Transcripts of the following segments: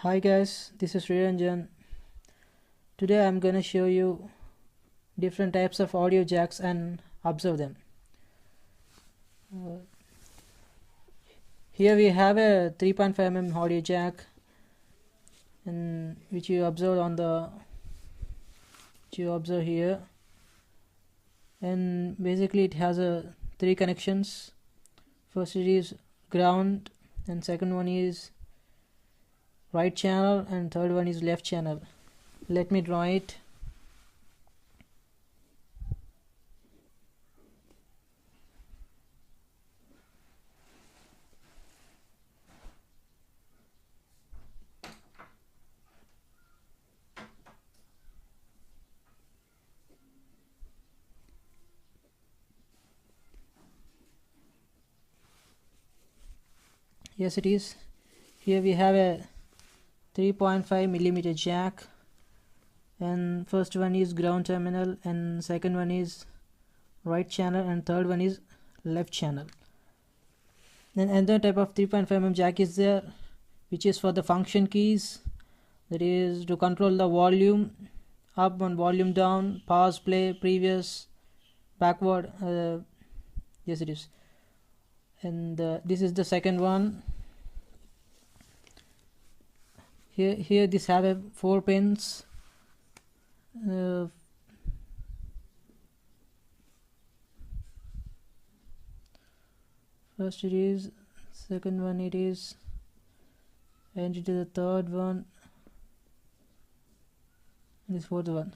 Hi guys, this is Sriranjan. Today I'm gonna show you different types of audio jacks and observe them. Uh, Here we have a 3.5 mm audio jack, and which you observe here, and basically it has a three connections. First it is ground, and second one is right channel, and third one is left channel. Let me draw it. Yes, it is. Here we have a 3.5 mm jack, and first one is ground terminal, and second one is right channel, and third one is left channel. Then another type of 3.5 mm jack is there, which is for the function keys, that is to control the volume up and volume down, pause, play, previous, backward. Yes, it is. And this is the second one. Here this have a 4 pins. First it is, second one it is, and it is the third one, and this fourth one.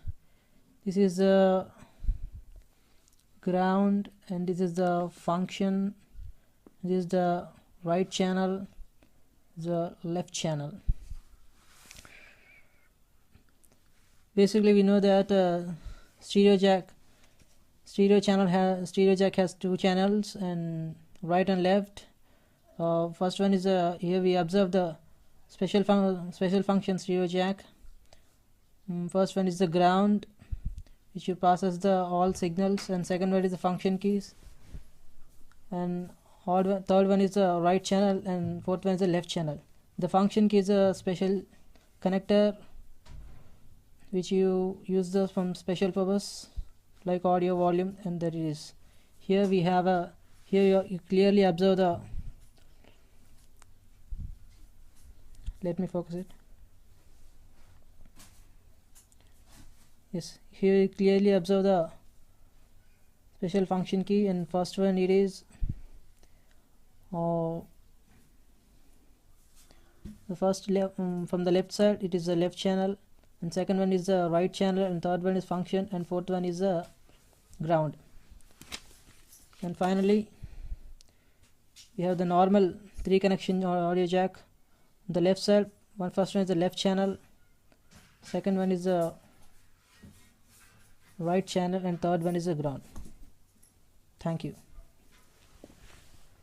This is the ground, and this is the function. This is the right channel, the left channel. Basically we know that stereo jack has two channels, and right and left. First one is here we observe the special function stereo jack. First one is the ground, which you process the all signals, and second one is the function keys, and third one is the right channel, and fourth one is the left channel. The function key is a special connector which you use the from special purpose like audio volume, and that is here we have a you clearly observe the, let me focus it. Yes, here you clearly observe the special function key, and first one it is the first from the left side it is the left channel, and second one is the right channel, and third one is function, and fourth one is the ground. And finally we have the normal 3 connection audio jack. On the left side, first one is the left channel, second one is the right channel, and third one is the ground. Thank you.